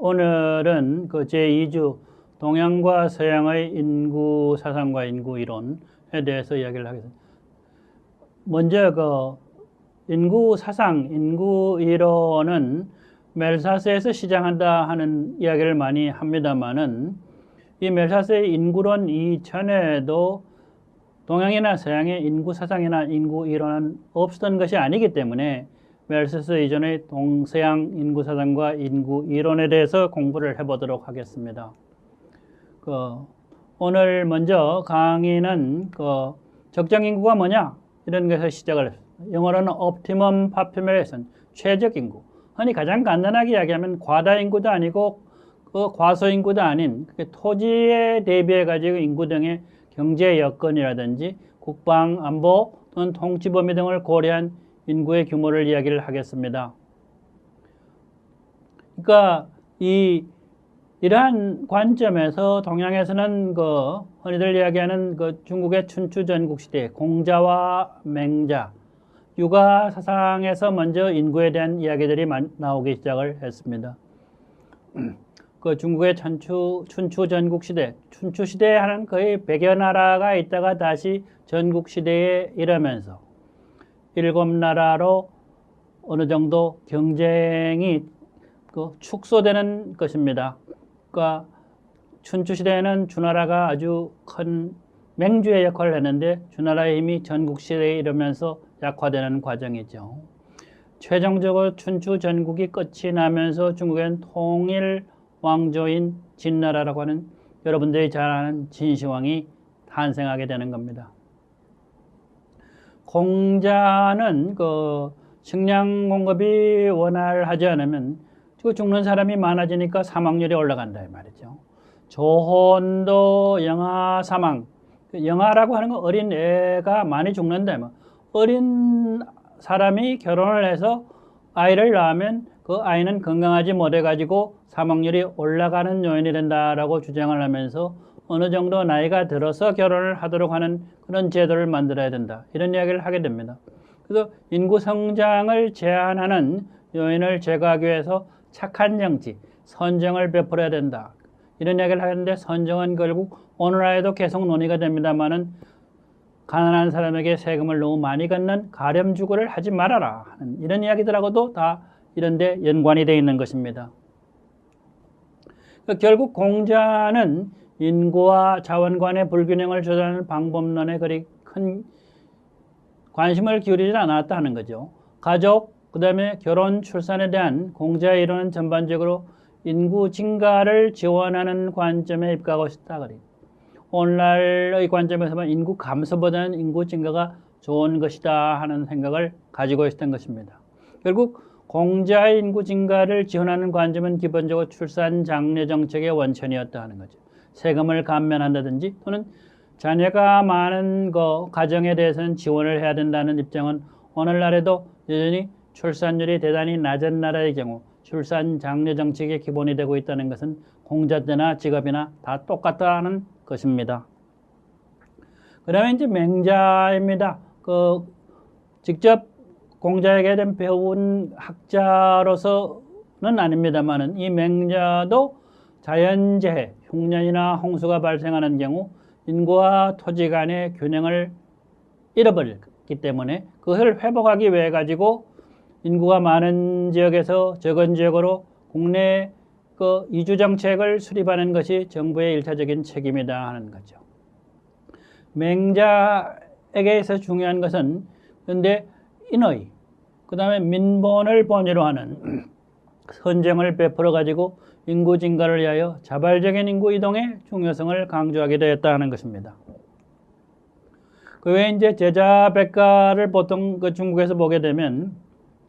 오늘은 그 제2주 동양과 서양의 인구 사상과 인구 이론에 대해서 이야기를 하겠습니다. 먼저 그 인구 사상, 인구 이론은 멜사스에서 시작한다 하는 이야기를 많이 합니다만은 이 멜사스의 인구론 이전에도 동양이나 서양의 인구 사상이나 인구 이론은 없었던 것이 아니기 때문에 멜사스 이전의 동서양 인구 사상과 인구 이론에 대해서 공부를 해보도록 하겠습니다. 오늘 먼저 강의는 적정 인구가 뭐냐 이런 것에서 시작을 했습니다. 영어로는 optimum population, 최적 인구. 흔히 가장 간단하게 이야기하면 과다 인구도 아니고 과소 인구도 아닌 토지에 대비해 가지고 인구 등의 경제 여건이라든지 국방, 안보 또는 통치 범위 등을 고려한 인구의 규모를 이야기를 하겠습니다. 그러니까 이러한 관점에서 동양에서는 흔히들 이야기하는 중국의 춘추 전국시대 공자와 맹자 육아 사상에서 먼저 인구에 대한 이야기들이 나오기 시작을 했습니다. 중국의 춘추 전국시대, 춘추시대에 하는 거의 100여 나라가 있다가 다시 전국시대에 이르면서 7나라로 어느 정도 경쟁이 축소되는 것입니다. 그러니까 춘추시대에는 주나라가 아주 큰 맹주의 역할을 했는데 주나라의 힘이 전국시대에 이르면서 약화되는 과정이죠. 최종적으로 춘추 전국이 끝이 나면서 중국엔 통일 왕조인 진나라라고 하는 여러분들이 잘 아는 진시황이 탄생하게 되는 겁니다. 공자는 식량 공급이 원활하지 않으면 죽는 사람이 많아지니까 사망률이 올라간다 이 말이죠. 조혼도 영아 사망, 영아라고 하는 건 어린 애가 많이 죽는다. 어린 사람이 결혼을 해서 아이를 낳으면 그 아이는 건강하지 못해가지고 사망률이 올라가는 요인이 된다라고 주장을 하면서 어느 정도 나이가 들어서 결혼을 하도록 하는 그런 제도를 만들어야 된다. 이런 이야기를 하게 됩니다. 그래서 인구 성장을 제한하는 요인을 제거하기 위해서 착한 정치, 선정을 베풀어야 된다. 이런 이야기를 하는데 선정은 결국 오늘날에도 계속 논의가 됩니다만은 가난한 사람에게 세금을 너무 많이 걷는 가렴주거를 하지 말아라 하는 이런 이야기들하고도 다 이런데 연관이 되어 있는 것입니다. 결국 공자는 인구와 자원 간의 불균형을 조절하는 방법론에 그리 큰 관심을 기울이지 않았다 하는 거죠. 가족, 그 다음에 결혼, 출산에 대한 공자의 이론은 전반적으로 인구 증가를 지원하는 관점에 입각하고 있다 그래요. 오늘날의 관점에서 보면 인구 감소보다는 인구 증가가 좋은 것이다 하는 생각을 가지고 있었던 것입니다. 결국 공자의 인구 증가를 지원하는 관점은 기본적으로 출산 장려 정책의 원천이었다 하는 거죠. 세금을 감면한다든지 또는 자녀가 많은 가정에 대해서는 지원을 해야 된다는 입장은 오늘날에도 여전히 출산율이 대단히 낮은 나라의 경우 출산 장려 정책의 기본이 되고 있다는 것은 공자 때나 지금이나 다 똑같다는 것입니다. 그 다음에 이제 맹자입니다. 직접 공자에게 된 배운 학자로서는 아닙니다만은 이 맹자도 자연재해, 흉년이나 홍수가 발생하는 경우 인구와 토지 간의 균형을 잃어버렸기 때문에 그것을 회복하기 위해 가지고 인구가 많은 지역에서 적은 지역으로 국내 이주 정책을 수립하는 것이 정부의 일차적인 책임이다 하는 거죠. 맹자에게 있어 중요한 것은 그런데 인의, 그 다음에 민본을 본의로 하는 선정을 베풀어 가지고 인구 증가를 위하여 자발적인 인구 이동의 중요성을 강조하게 되었다 하는 것입니다. 그 외에 이제 제자백가를 보통 중국에서 보게 되면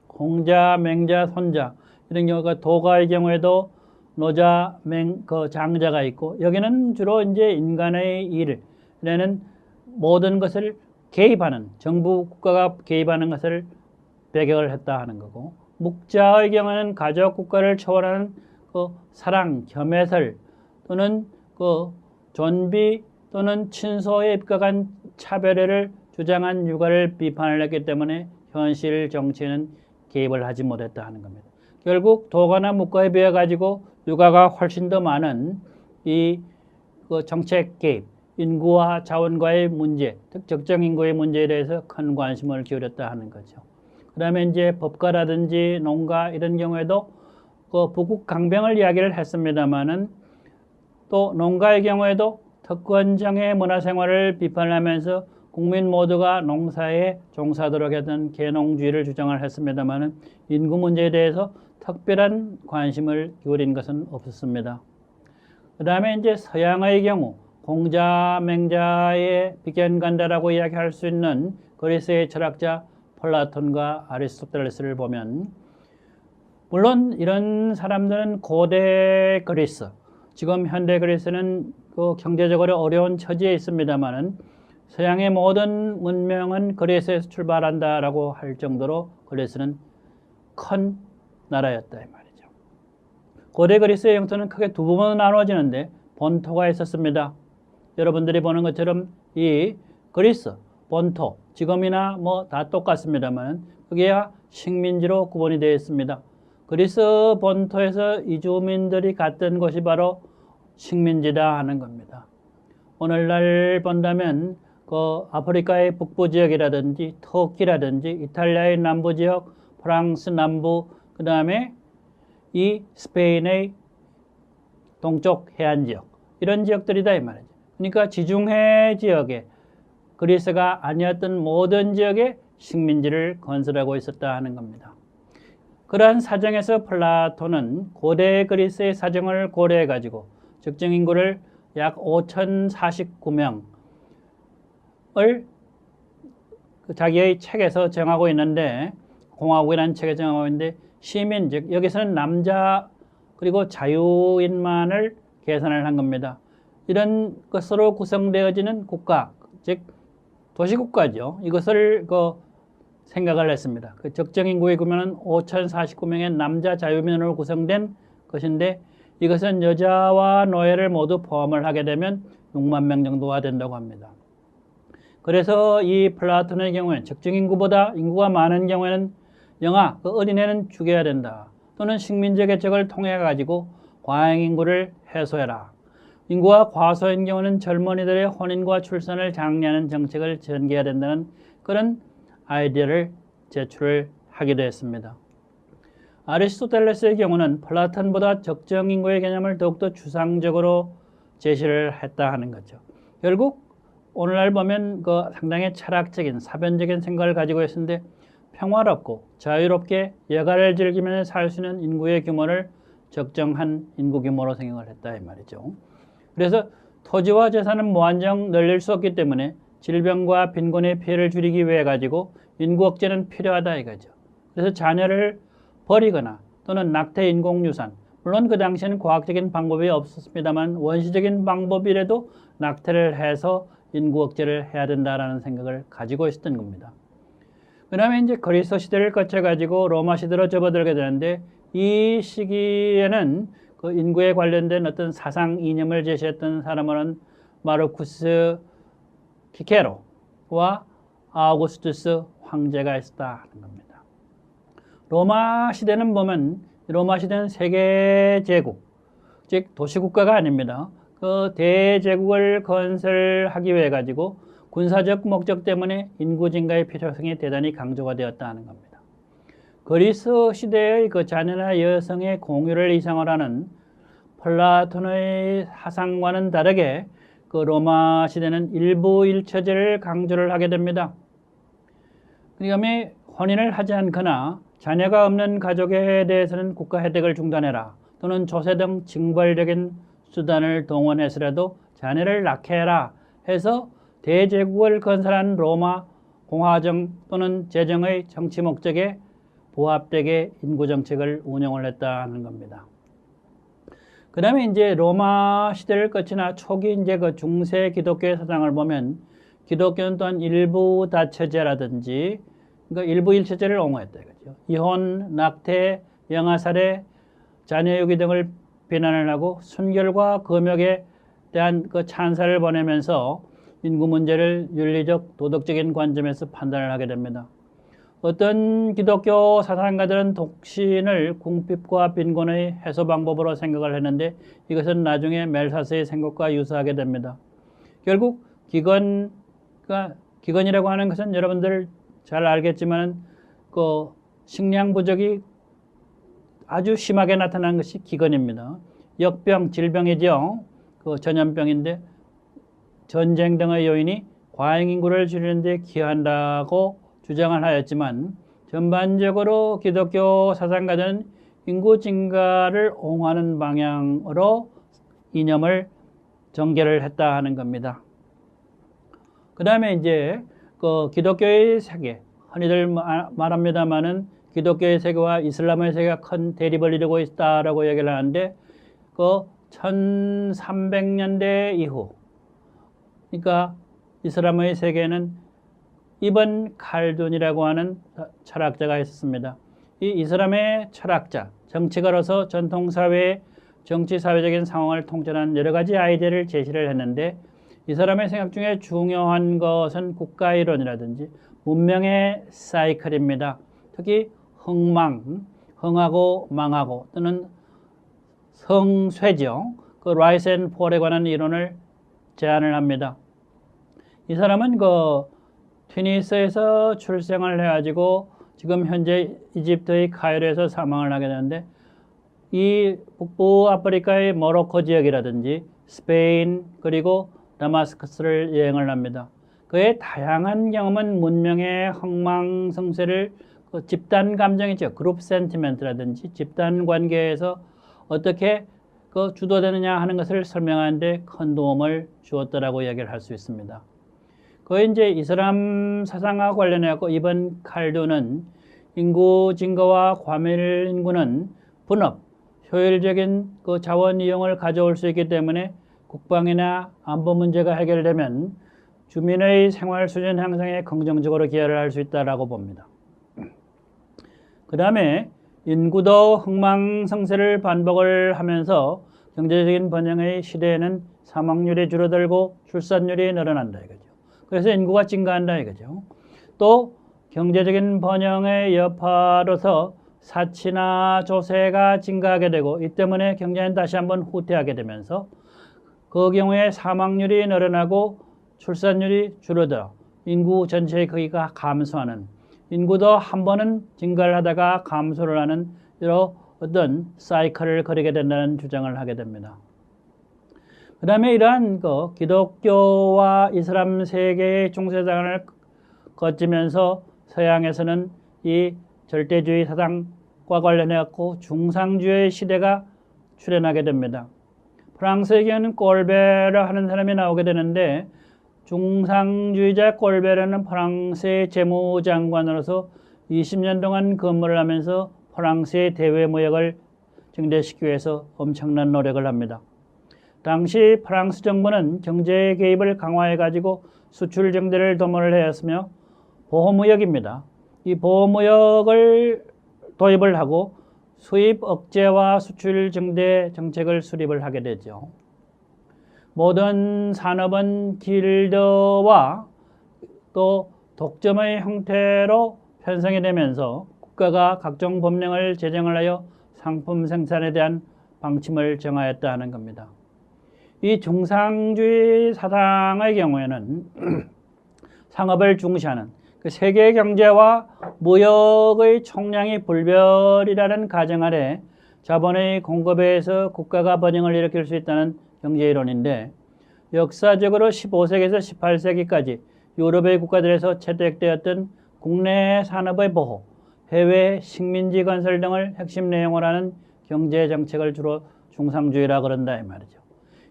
공자, 맹자, 손자 이런 경우가 도가의 경우에도 노자, 장자가 있고 여기는 주로 이제 인간의 일에는 모든 것을 개입하는 정부 국가가 개입하는 것을 배경을 했다 하는 거고 묵자의 경우는 가족 국가를 초월하는 사랑, 겸해설 또는 존비 또는 친소에 입각한 차별화를 주장한 육아를 비판을 했기 때문에 현실 정치에는 개입을 하지 못했다 하는 겁니다. 결국 도가나 묵가에 비해 가지고 육아가 훨씬 더 많은 그 정책 개입, 인구와 자원과의 문제, 즉 적정 인구의 문제에 대해서 큰 관심을 기울였다 하는 거죠. 그 다음에 이제 법과라든지 농가 이런 경우에도 그 부국 강병을 이야기를 했습니다만은 또 농가의 경우에도 특권정의 문화생활을 비판하면서 국민 모두가 농사에 종사하도록 했던 계농주의를 주장을 했습니다만은 인구 문제에 대해서 특별한 관심을 기울인 것은 없었습니다. 그 다음에 이제 서양의 경우 공자맹자의 비견간다라고 이야기할 수 있는 그리스의 철학자 플라톤과 아리스토텔레스를 보면 물론 이런 사람들은 고대 그리스, 지금 현대 그리스는 그 경제적으로 어려운 처지에 있습니다만은 서양의 모든 문명은 그리스에서 출발한다라고 할 정도로 그리스는 큰 나라였다 이 말이죠. 고대 그리스의 영토는 크게 두 부분으로 나눠지는데 본토가 있었습니다. 여러분들이 보는 것처럼 이 그리스 본토, 지금이나 뭐 다 똑같습니다만 그게야 식민지로 구분이 되어 있습니다. 그리스 본토에서 이주민들이 갔던 곳이 바로 식민지다 하는 겁니다. 오늘날 본다면 그 아프리카의 북부 지역이라든지 터키라든지 이탈리아의 남부 지역, 프랑스 남부, 그 다음에 이 스페인의 동쪽 해안 지역, 이런 지역들이다 이 말이죠. 그러니까 지중해 지역에 그리스가 아니었던 모든 지역에 식민지를 건설하고 있었다 하는 겁니다. 그러한 사정에서 플라톤은 고대 그리스의 사정을 고려해 가지고 적정 인구를 약 5,049명을 자기의 책에서 정하고 있는데, 공화국이라는 책에 정하고 있는데 시민, 즉 여기서는 남자 그리고 자유인만을 계산을 한 겁니다. 이런 것으로 구성되어지는 국가, 즉 도시국가죠. 이것을 생각을 했습니다. 그 적정 인구의 규모는 5,049명의 남자 자유민으로 구성된 것인데 이것은 여자와 노예를 모두 포함을 하게 되면 6만 명 정도가 된다고 합니다. 그래서 이 플라톤의 경우에는 적정 인구보다 인구가 많은 경우에는 영아, 그 어린애는 죽여야 된다. 또는 식민지 개척을 통해 가지고 과잉 인구를 해소해라. 인구가 과소인 경우는 젊은이들의 혼인과 출산을 장려하는 정책을 전개해야 된다는 그런 아이디어를 제출을 하기도 했습니다. 아리스토텔레스의 경우는 플라톤보다 적정 인구의 개념을 더욱더 추상적으로 제시를 했다 하는 거죠. 결국 오늘날 보면 상당히 철학적인 사변적인 생각을 가지고 있었는데 평화롭고 자유롭게 여가를 즐기면서 살 수 있는 인구의 규모를 적정한 인구 규모로 생각을 했다 이 말이죠. 그래서 토지와 재산은 무한정 늘릴 수 없기 때문에 질병과 빈곤의 피해를 줄이기 위해 가지고 인구 억제는 필요하다 이거죠. 그래서 자녀를 버리거나 또는 낙태 인공유산, 물론 그 당시에는 과학적인 방법이 없었습니다만 원시적인 방법이라도 낙태를 해서 인구 억제를 해야 된다라는 생각을 가지고 있었던 겁니다. 그 다음에 이제 그리스 시대를 거쳐가지고 로마 시대로 접어들게 되는데 이 시기에는 그 인구에 관련된 어떤 사상 이념을 제시했던 사람은 마르쿠스 키케로와 아우구스투스 황제가 있었다 하는 겁니다. 로마 시대는 보면 로마 시대는 세계 제국, 즉 도시국가가 아닙니다. 그 대제국을 건설하기 위해 가지고 군사적 목적 때문에 인구 증가의 필요성이 대단히 강조가 되었다 하는 겁니다. 그리스 시대의 그 자녀나 여성의 공유를 이상을 하는 플라톤의 사상과는 다르게 그 로마 시대는 일부일처제를 강조를 하게 됩니다. 그러니까 혼인을 하지 않거나 자녀가 없는 가족에 대해서는 국가 혜택을 중단해라 또는 조세 등 징벌적인 수단을 동원해서라도 자녀를 낳게 해라 해서 대제국을 건설한 로마 공화정 또는 제정의 정치 목적에 부합되게 인구 정책을 운영을 했다는 겁니다. 그 다음에 이제 로마 시대를 거치나 초기 이제 그 중세 기독교의 사상을 보면 기독교는 또한 일부 다처제라든지 그러니까 일부 일처제를 옹호했다 이거죠. 이혼, 낙태, 영아살해, 자녀유기 등을 비난을 하고 순결과 금욕에 대한 그 찬사를 보내면서 인구 문제를 윤리적, 도덕적인 관점에서 판단을 하게 됩니다. 어떤 기독교 사상가들은 독신을 궁핍과 빈곤의 해소 방법으로 생각을 했는데 이것은 나중에 멜사스의 생각과 유사하게 됩니다. 결국 기근이라고 하는 것은 여러분들 잘 알겠지만 그 식량 부족이 아주 심하게 나타난 것이 기근입니다. 역병, 질병이죠. 그 전염병인데 전쟁 등의 요인이 과잉 인구를 줄이는 데 기여한다고 주장을 하였지만 전반적으로 기독교 사상가들은 인구 증가를 옹호하는 방향으로 이념을 전개를 했다 하는 겁니다. 그 다음에 이제 그 기독교의 세계, 흔히들 말합니다만은 기독교의 세계와 이슬람의 세계가 큰 대립을 이루고 있다라고 얘기를 하는데 그 1300년대 이후, 그러니까 이슬람의 세계는 이번 칼둔이라고 하는 철학자가 있었습니다. 이 이슬람의 철학자, 정치가로서 전통사회의 정치사회적인 상황을 통찰하는 여러 가지 아이디어를 제시를 했는데 이 사람의 생각 중에 중요한 것은 국가이론이라든지 문명의 사이클입니다. 특히 흥하고 망하고 또는 성쇠죠. 그 라이스 앤 폴에 관한 이론을 제안을 합니다. 이 사람은 그 튀니스에서 출생을 해가지고 지금 현재 이집트의 카이로에서 사망을 하게 되는데 이 북부 아프리카의 모로코 지역이라든지 스페인 그리고 다마스커스를 여행을 합니다. 그의 다양한 경험은 문명의 흥망성쇠를 그 집단 감정이죠. 그룹 센티멘트라든지 집단 관계에서 어떻게 그 주도되느냐 하는 것을 설명하는데 큰 도움을 주었다라고 이야기를 할 수 있습니다. 그 이제 이슬람 사상과 관련해서 이번 칼둔은 인구 증가와 과밀 인구는 분업, 효율적인 그 자원 이용을 가져올 수 있기 때문에 국방이나 안보 문제가 해결되면 주민의 생활 수준 향상에 긍정적으로 기여를 할 수 있다라고 봅니다. 그 다음에 인구도 흥망성쇠를 반복을 하면서 경제적인 번영의 시대에는 사망률이 줄어들고 출산율이 늘어난다 이거죠. 그래서 인구가 증가한다 이거죠. 또 경제적인 번영의 여파로서 사치나 조세가 증가하게 되고 이 때문에 경제는 다시 한번 후퇴하게 되면서 그 경우에 사망률이 늘어나고 출산율이 줄어들어 인구 전체의 크기가 감소하는 인구도 한 번은 증가를 하다가 감소를 하는 이런 어떤 사이클을 거리게 된다는 주장을 하게 됩니다. 그 다음에 이러한 그 기독교와 이슬람 세계의 중세장을 거치면서 서양에서는 이 절대주의 사상과 관련해서 중상주의 시대가 출현하게 됩니다. 프랑스의 경우는 꼴베르 하는 사람이 나오게 되는데 중상주의자 꼴베르는 프랑스의 재무장관으로서 20년 동안 근무를 하면서 프랑스의 대외 무역을 증대시키기 위해서 엄청난 노력을 합니다. 당시 프랑스 정부는 경제 개입을 강화해가지고 수출 증대를 도모를 하였으며 보호무역입니다. 이 보호무역을 도입을 하고 수입 억제와 수출 증대 정책을 수립을 하게 되죠. 모든 산업은 길드와 또 독점의 형태로 편성이 되면서 국가가 각종 법령을 제정을 하여 상품 생산에 대한 방침을 정하였다 하는 겁니다. 이 중상주의 사상의 경우에는 상업을 중시하는 그 세계 경제와 무역의 총량이 불변이라는 가정 아래 자본의 공급에 의해서 국가가 번영을 일으킬 수 있다는 경제이론인데 역사적으로 15세기에서 18세기까지 유럽의 국가들에서 채택되었던 국내 산업의 보호, 해외 식민지 건설 등을 핵심 내용으로 하는 경제 정책을 주로 중상주의라 그런다 이 말이죠.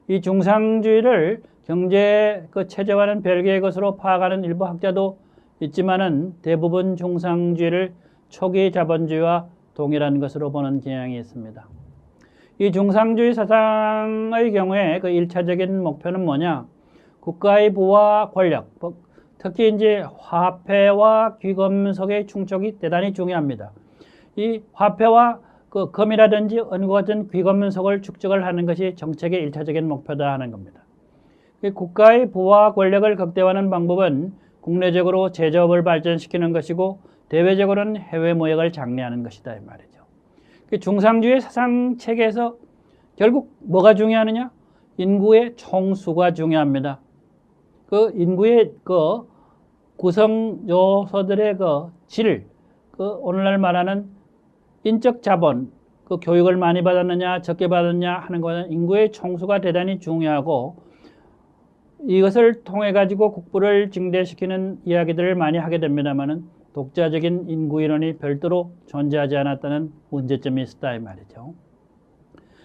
이 중상주의를 경제 그 체제와는 별개의 것으로 파악하는 일부 학자도 있지만은 대부분 중상주의를 초기 자본주의와 동일한 것으로 보는 경향이 있습니다. 이 중상주의 사상의 경우에 그 1차적인 목표는 뭐냐? 국가의 부와 권력, 특히 이제 화폐와 귀금속의 충족이 대단히 중요합니다. 이 화폐와 그 금이라든지 은과 같은 귀금속을 축적을 하는 것이 정책의 1차적인 목표다 하는 겁니다. 국가의 부와 권력을 극대화하는 방법은 국내적으로 제조업을 발전시키는 것이고 대외적으로는 해외 무역을 장려하는 것이다 이 말이죠. 중상주의 사상 체계에서 결국 뭐가 중요하느냐? 인구의 총수가 중요합니다. 그 인구의 그 구성 요소들의 그 질, 그 오늘날 말하는 인적 자본, 그 교육을 많이 받았느냐 적게 받았느냐 하는 것은 인구의 총수가 대단히 중요하고, 이것을 통해 가지고 국부를 증대시키는 이야기들을 많이 하게 됩니다만은 독자적인 인구 이론이 별도로 존재하지 않았다는 문제점이 있었다 이 말이죠.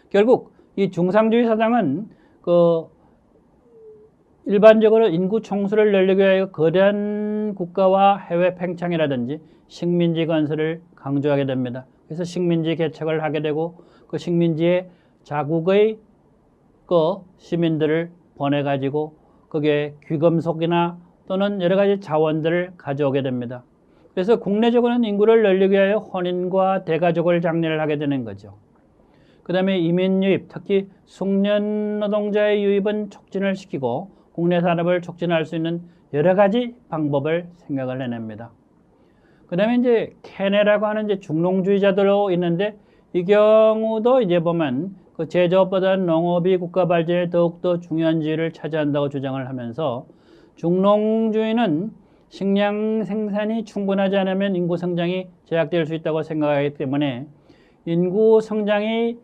결국 이 중상주의 사상은 그 일반적으로 인구 총수를 늘리기 위하여 거대한 국가와 해외 팽창이라든지 식민지 건설을 강조하게 됩니다. 그래서 식민지 개척을 하게 되고, 그 식민지에 자국의 그 시민들을 보내가지고 거기에 귀금속이나 또는 여러 가지 자원들을 가져오게 됩니다. 그래서 국내적으로는 인구를 늘리기 위하여 혼인과 대가족을 장려를 하게 되는 거죠. 그 다음에 이민 유입, 특히 숙련 노동자의 유입은 촉진을 시키고 국내 산업을 촉진할 수 있는 여러 가지 방법을 생각을 해냅니다. 그 다음에 이제 케네라고 하는 이제 중농주의자들로 있는데, 이 경우도 이제 보면 그 제조업보다 농업이 국가 발전에 더욱더 중요한 지위를 차지한다고 주장을 하면서, 중농주의는 식량 생산이 충분하지 않으면 인구 성장이 제약될 수 있다고 생각하기 때문에 인구 성장이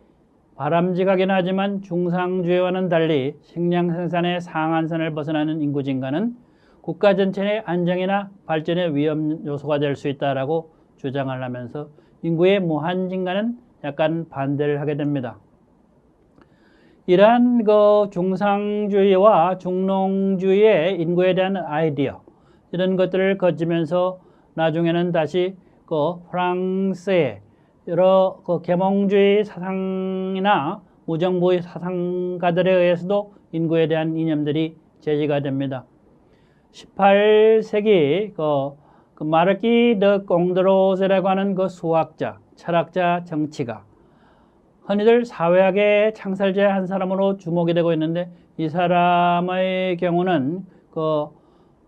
바람직하긴 하지만 중상주의와는 달리 식량 생산의 상한선을 벗어나는 인구 증가는 국가 전체의 안정이나 발전의 위험 요소가 될 수 있다라고 주장을 하면서 인구의 무한 증가는 약간 반대를 하게 됩니다. 이러한 그 중상주의와 중농주의의 인구에 대한 아이디어, 이런 것들을 거치면서 나중에는 다시 그 프랑스의 여러 그 계몽주의 사상이나 무정부의 사상가들에 의해서도 인구에 대한 이념들이 제시가 됩니다. 18세기 그 마르키 드 꽁드로세라고 하는 그 수학자, 철학자, 정치가 흔히들 사회학의 창설자의 한 사람으로 주목이 되고 있는데, 이 사람의 경우는 그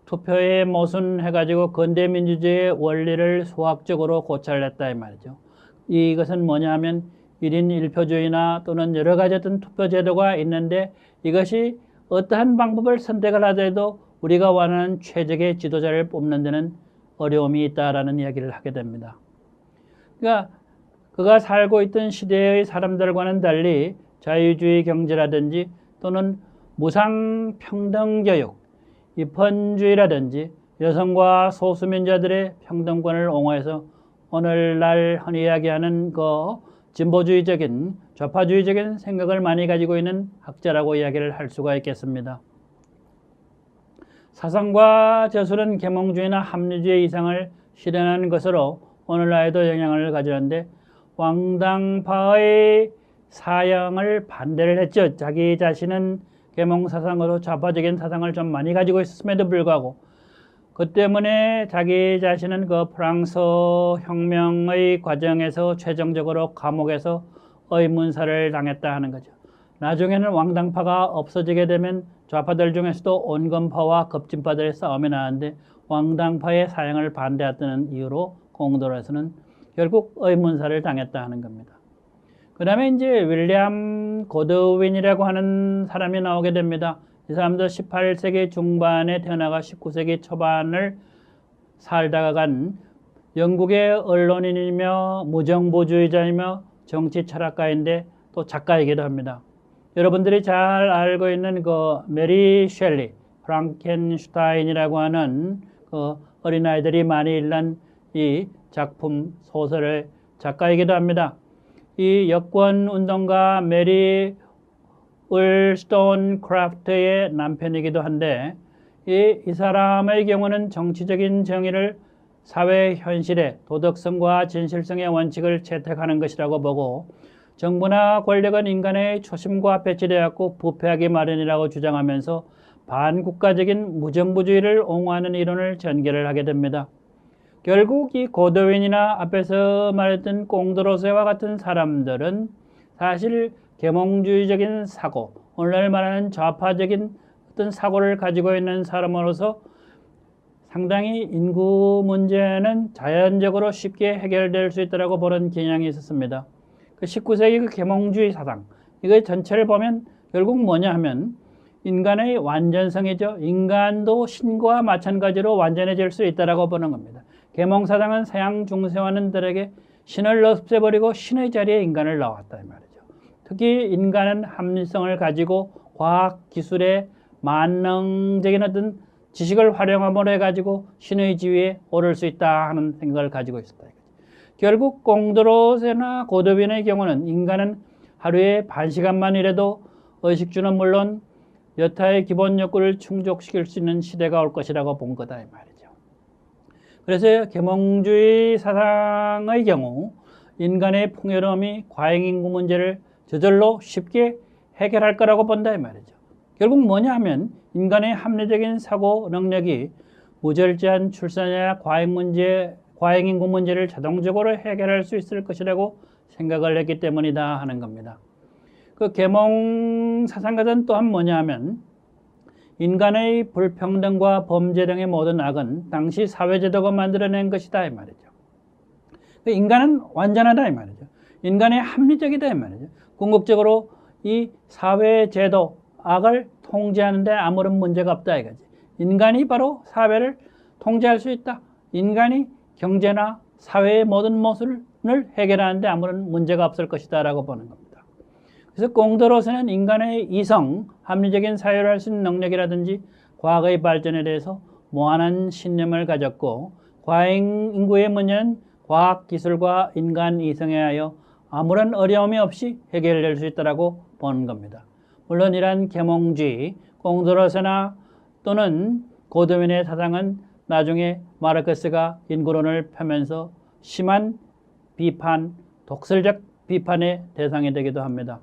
투표에 모순해가지고 근대민주주의의 원리를 수학적으로 고찰을 했다 이 말이죠. 이것은 뭐냐 하면 1인 1표주의나 또는 여러 가지 어떤 투표 제도가 있는데, 이것이 어떠한 방법을 선택을 하더라도 우리가 원하는 최적의 지도자를 뽑는 데는 어려움이 있다라는 이야기를 하게 됩니다. 그러니까 그가 살고 있던 시대의 사람들과는 달리 자유주의 경제라든지 또는 무상평등교육, 입헌주의라든지 여성과 소수민자들의 평등권을 옹호해서 오늘날 흔히 이야기하는 그 진보주의적인 좌파주의적인 생각을 많이 가지고 있는 학자라고 이야기를 할 수가 있겠습니다. 사상과 저술은 계몽주의나 합리주의 이상을 실현하는 것으로 오늘날에도 영향을 가지는데, 왕당파의 사형을 반대를 했죠. 자기 자신은 계몽사상으로 좌파적인 사상을 좀 많이 가지고 있었음에도 불구하고, 그 때문에 자기 자신은 그 프랑스 혁명의 과정에서 최종적으로 감옥에서 의문사를 당했다 하는 거죠. 나중에는 왕당파가 없어지게 되면 좌파들 중에서도 온건파와 급진파들의 싸움이 나는데, 왕당파의 사형을 반대했다는 이유로 공도로에서는 결국 의문사를 당했다 하는 겁니다. 그 다음에 이제 윌리엄 고드윈이라고 하는 사람이 나오게 됩니다. 이 사람도 18세기 중반에 태어나가 19세기 초반을 살다가 간 영국의 언론인이며 무정부주의자이며 정치 철학가인데 또 작가이기도 합니다. 여러분들이 잘 알고 있는 그 메리 셸리, 프랑켄슈타인이라고 하는 그 어린아이들이 많이 읽는 이 작품 소설의 작가이기도 합니다. 이 여권운동가 메리 울스톤크라프트의 남편이기도 한데, 이 사람의 경우는 정치적인 정의를 사회 현실의 도덕성과 진실성의 원칙을 채택하는 것이라고 보고, 정부나 권력은 인간의 초심과 배치되었고 부패하기 마련이라고 주장하면서 반국가적인 무정부주의를 옹호하는 이론을 전개를 하게 됩니다. 결국 이 고드윈이나 앞에서 말했던 꽁드로세와 같은 사람들은 사실 계몽주의적인 사고, 오늘날 말하는 좌파적인 어떤 사고를 가지고 있는 사람으로서 상당히 인구 문제는 자연적으로 쉽게 해결될 수 있다고 보는 경향이 있었습니다. 그 19세기 그 계몽주의 사상, 이거 전체를 보면 결국 뭐냐 하면 인간의 완전성이죠. 인간도 신과 마찬가지로 완전해질 수 있다고 보는 겁니다. 계몽 사상은 서양 중세원들에게 신을 없애버리고 신의 자리에 인간을 넣었다 이 말이죠. 특히 인간은 합리성을 가지고 과학 기술의 만능적인 어떤 지식을 활용함으로 해가지고 신의 지위에 오를 수 있다 하는 생각을 가지고 있었다. 결국 공드롯이나 고도빈의 경우는 인간은 하루에 반 시간만 일해도 의식주는 물론 여타의 기본 욕구를 충족시킬 수 있는 시대가 올 것이라고 본 거다 이 말이죠. 그래서 계몽주의 사상의 경우 인간의 풍요로움이 과잉인구 문제를 저절로 쉽게 해결할 거라고 본다 이 말이죠. 결국 뭐냐 하면 인간의 합리적인 사고 능력이 무절제한 출산이나 과잉인구 문제를 자동적으로 해결할 수 있을 것이라고 생각을 했기 때문이다 하는 겁니다. 그 계몽 사상가는 또한 뭐냐 하면 인간의 불평등과 범죄 등의 모든 악은 당시 사회제도가 만들어낸 것이다 이 말이죠. 인간은 완전하다 이 말이죠. 인간이 합리적이다 이 말이죠. 궁극적으로 이 사회제도 악을 통제하는데 아무런 문제가 없다 이거지. 인간이 바로 사회를 통제할 수 있다. 인간이 경제나 사회의 모든 모습을 해결하는데 아무런 문제가 없을 것이다 라고 보는 겁니다. 그래서 공도로서는 인간의 이성, 합리적인 사회를 할 수 있는 능력이라든지 과학의 발전에 대해서 무한한 신념을 가졌고 과잉 인구의 문제는 과학 기술과 인간 이성에 하여 아무런 어려움이 없이 해결될 수 있다고 보는 겁니다. 물론 이러한 계몽주의, 공도로서나 또는 고도빈의 사상은 나중에 마르크스가 인구론을 펴면서 심한 비판, 독설적 비판의 대상이 되기도 합니다.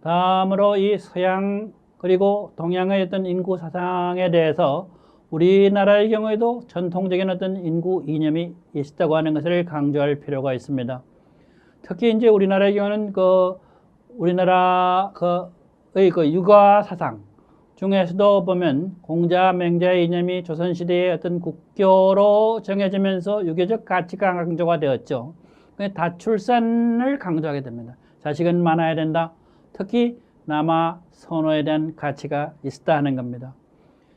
다음으로 이 서양 그리고 동양의 어떤 인구 사상에 대해서 우리나라의 경우에도 전통적인 어떤 인구 이념이 있다고 하는 것을 강조할 필요가 있습니다. 특히 이제 우리나라의 경우는 우리나라의 육아 사상 중에서도 보면 공자, 맹자의 이념이 조선시대의 어떤 국교로 정해지면서 유교적 가치가 강조가 되었죠. 다출산을 강조하게 됩니다. 자식은 많아야 된다. 특히 남아 선호에 대한 가치가 있다 하는 겁니다.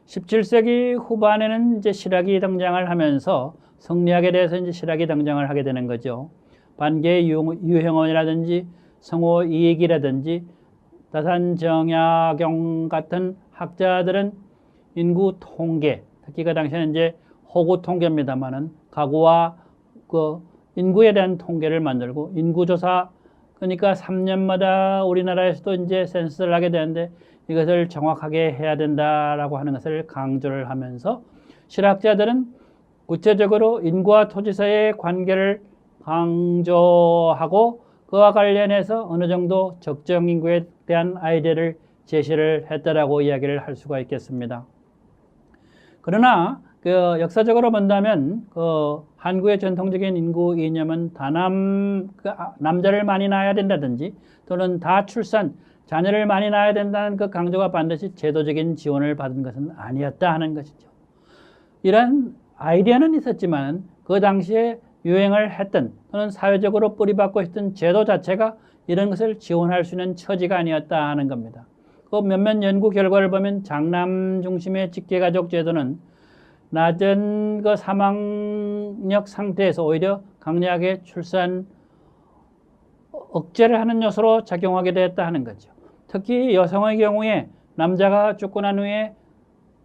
17세기 후반에는 이제 실학이 등장을 하면서 성리학에 대해서 이제 실학이 등장을 하게 되는 거죠. 반개 유형원이라든지 성호 이익이라든지 다산정약용 같은 학자들은 인구 통계, 특히 그 당시에는 이제 호구 통계입니다만은 가구와 그 인구에 대한 통계를 만들고 인구조사, 그러니까 3년마다 우리나라에서도 이제 센서스를 하게 되는데 이것을 정확하게 해야 된다라고 하는 것을 강조를 하면서 실학자들은 구체적으로 인구와 토지 사이의 관계를 강조하고 그와 관련해서 어느 정도 적정 인구에 대한 아이디어를 제시를 했다라고 이야기를 할 수가 있겠습니다. 그러나 역사적으로 본다면 한국의 전통적인 인구 이념은 남자를 많이 낳아야 된다든지 또는 다출산, 자녀를 많이 낳아야 된다는 그 강조가 반드시 제도적인 지원을 받은 것은 아니었다 하는 것이죠. 이런 아이디어는 있었지만 그 당시에 유행을 했던 또는 사회적으로 뿌리박고 있던 제도 자체가 이런 것을 지원할 수 있는 처지가 아니었다 하는 겁니다. 그 몇몇 연구 결과를 보면 장남 중심의 직계가족 제도는 낮은 그 사망력 상태에서 오히려 강력하게 출산 억제를 하는 요소로 작용하게 되었다 하는 거죠. 특히 여성의 경우에 남자가 죽고 난 후에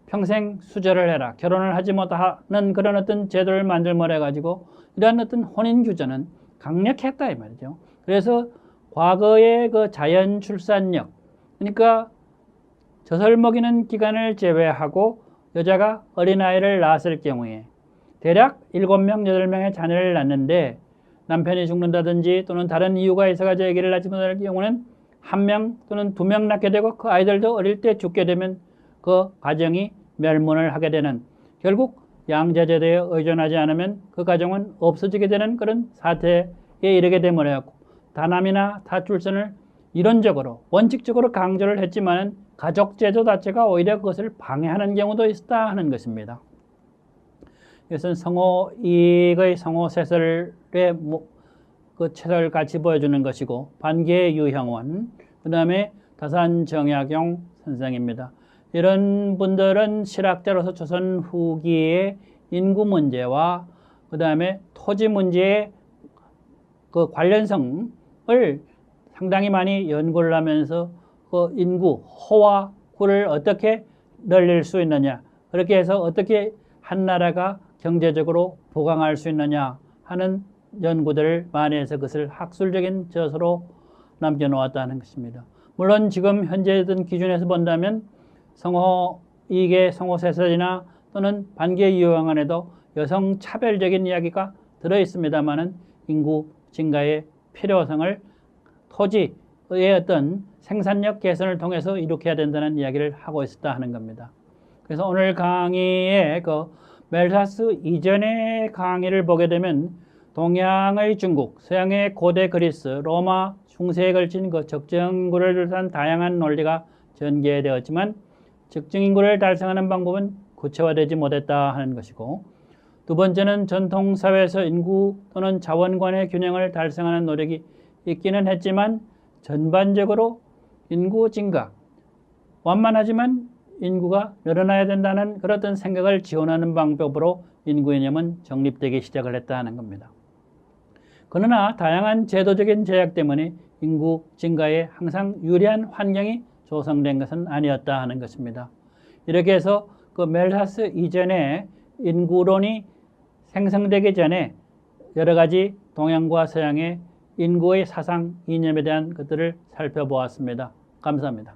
평생 수절을 해라, 결혼을 하지 못하는 그런 어떤 제도를 만들므로 해가지고 이러한 어떤 혼인 규제는 강력했다 이 말이죠. 그래서 과거의 그 자연 출산력, 그러니까 젖을 먹이는 기간을 제외하고 여자가 어린아이를 낳았을 경우에 대략 7명, 8명의 자녀를 낳는데 남편이 죽는다든지 또는 다른 이유가 있어가지고 아기를 낳지 못할 경우는 1명 또는 2명 낳게 되고 그 아이들도 어릴 때 죽게 되면 그 가정이 멸문을 하게 되는, 결국 양자제도에 의존하지 않으면 그 가정은 없어지게 되는 그런 사태에 이르게 되므로 다남이나 다출산을 이론적으로 원칙적으로 강조를 했지만 가족제도 자체가 오히려 그것을 방해하는 경우도 있다 하는 것입니다. 이것은 성호 이익의 성호세설의 그 체설을 같이 보여주는 것이고, 반기의 유형원, 그 다음에 다산정약용 선생입니다. 이런 분들은 실학자로서 조선 후기의 인구 문제와 그 다음에 토지 문제의 그 관련성을 상당히 많이 연구를 하면서 그 인구, 호와 구를 어떻게 늘릴 수 있느냐, 그렇게 해서 어떻게 한 나라가 경제적으로 부강할 수 있느냐 하는 연구들을 많이 해서 그것을 학술적인 저서로 남겨놓았다는 것입니다. 물론 지금 현재 든 기준에서 본다면 성호 이익의 성호세설이나 또는 반기의 유형안에도 여성 차별적인 이야기가 들어 있습니다만은 인구 증가의 필요성을 토지의 어떤 생산력 개선을 통해서 이룩해야 된다는 이야기를 하고 있었다 하는 겁니다. 그래서 오늘 강의에 그 멜사스 이전의 강의를 보게 되면 동양의 중국, 서양의 고대 그리스, 로마 중세에 걸친 그 적정인구를 비롯한 다양한 논리가 전개되었지만 적정인구를 달성하는 방법은 구체화되지 못했다 하는 것이고, 두 번째는 전통사회에서 인구 또는 자원관의 균형을 달성하는 노력이 있기는 했지만 전반적으로 인구 증가, 완만하지만 인구가 늘어나야 된다는 그런 생각을 지원하는 방법으로 인구 이념은 정립되기 시작을 했다 하는 겁니다. 그러나 다양한 제도적인 제약 때문에 인구 증가에 항상 유리한 환경이 조성된 것은 아니었다 하는 것입니다. 이렇게 해서 그 멜사스 이전에 인구론이 생성되기 전에 여러 가지 동양과 서양의 인구의 사상 이념에 대한 것들을 살펴보았습니다. 감사합니다.